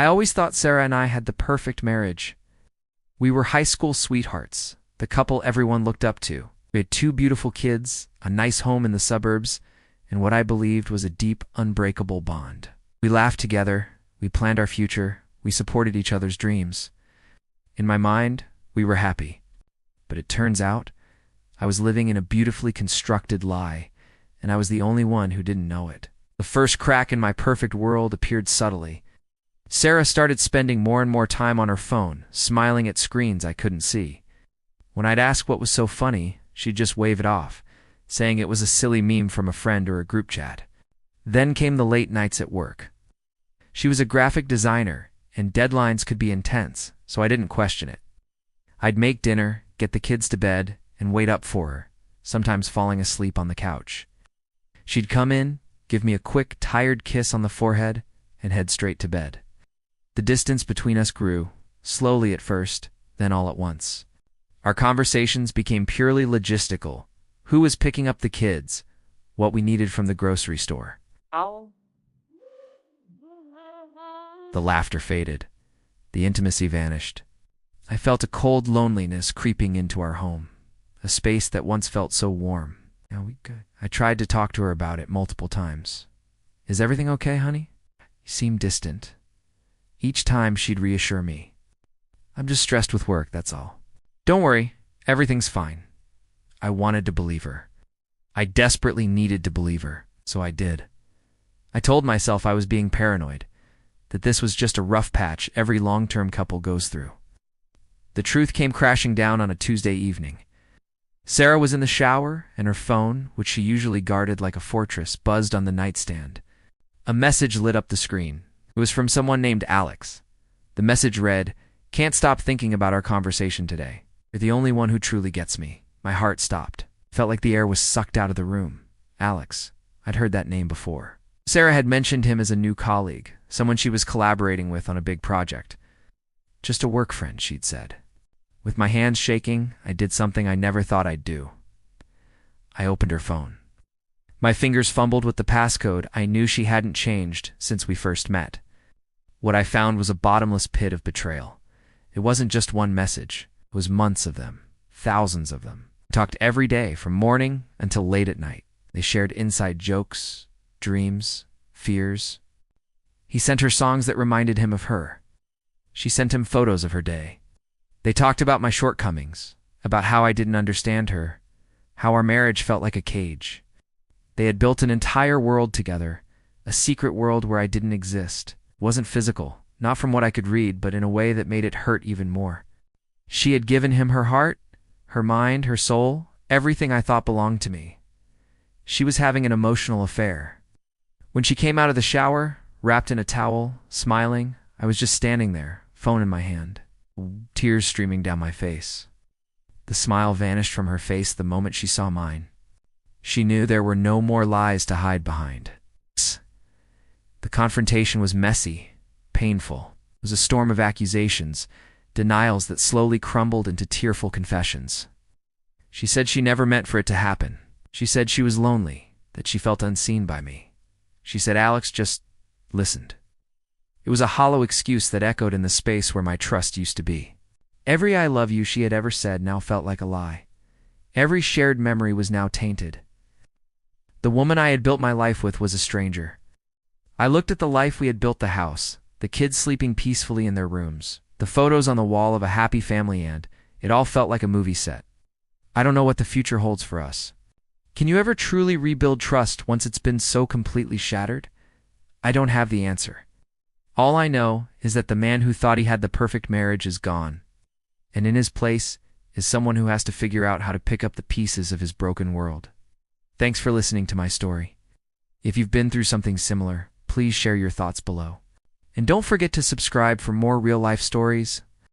I always thought Sarah and I had the perfect marriage. We were high school sweethearts, the couple everyone looked up to. We had 2 beautiful kids, a nice home in the suburbs, and what I believed was a deep, unbreakable bond. We laughed together, we planned our future, we supported each other's dreams. In my mind, we were happy. But it turns out, I was living in a beautifully constructed lie, and I was the only one who didn't know it. The first crack in my perfect world appeared subtly. Sarah started spending more and more time on her phone, smiling at screens I couldn't see. When I'd ask what was so funny, she'd just wave it off, saying it was a silly meme from a friend or a group chat. Then came the late nights at work. She was a graphic designer, and deadlines could be intense, so I didn't question it. I'd make dinner, get the kids to bed, and wait up for her, sometimes falling asleep on the couch. She'd come in, give me a quick, tired kiss on the forehead, and head straight to bed. The distance between us grew, slowly at first, then all at once. Our conversations became purely logistical. Who was picking up the kids? What we needed from the grocery store. The laughter faded. The intimacy vanished. I felt a cold loneliness creeping into our home, a space that once felt so warm. I tried to talk to her about it multiple times. Is everything okay, honey? She seemed distant. Each time she'd reassure me. I'm just stressed with work, that's all. Don't worry, everything's fine. I wanted to believe her. I desperately needed to believe her, so I did. I told myself I was being paranoid, that this was just a rough patch every long-term couple goes through. The truth came crashing down on a Tuesday evening. Sarah was in the shower, and her phone, which she usually guarded like a fortress, buzzed on the nightstand. A message lit up the screen. It was from someone named Alex. The message read, "Can't stop thinking about our conversation today. You're the only one who truly gets me." My heart stopped. Felt like the air was sucked out of the room. Alex. I'd heard that name before. Sarah had mentioned him as a new colleague, someone she was collaborating with on a big project. Just a work friend, she'd said. With my hands shaking, I did something I never thought I'd do. I opened her phone. My fingers fumbled with the passcode. I knew she hadn't changed since we first met. What I found was a bottomless pit of betrayal. It wasn't just one message. It was months of them. Thousands of them. We talked every day from morning until late at night. They shared inside jokes, dreams, fears. He sent her songs that reminded him of her. She sent him photos of her day. They talked about my shortcomings, about how I didn't understand her, how our marriage felt like a cage. They had built an entire world together, a secret world where I didn't exist. It wasn't physical, not from what I could read, but in a way that made it hurt even more. She had given him her heart, her mind, her soul, everything I thought belonged to me. She was having an emotional affair. When she came out of the shower, wrapped in a towel, smiling, I was just standing there, phone in my hand, tears streaming down my face. The smile vanished from her face the moment she saw mine. She knew there were no more lies to hide behind. The confrontation was messy, painful. It was a storm of accusations, denials that slowly crumbled into tearful confessions. She said she never meant for it to happen. She said she was lonely, that she felt unseen by me. She said Alex just listened. It was a hollow excuse that echoed in the space where my trust used to be. Every "I love you" she had ever said now felt like a lie. Every shared memory was now tainted. The woman I had built my life with was a stranger. I looked at the life we had built, the house, the kids sleeping peacefully in their rooms, the photos on the wall of a happy family, and it all felt like a movie set. I don't know what the future holds for us. Can you ever truly rebuild trust once it's been so completely shattered? I don't have the answer. All I know is that the man who thought he had the perfect marriage is gone, and in his place is someone who has to figure out how to pick up the pieces of his broken world. Thanks for listening to my story. If you've been through something similar, please share your thoughts below. And don't forget to subscribe for more real-life stories,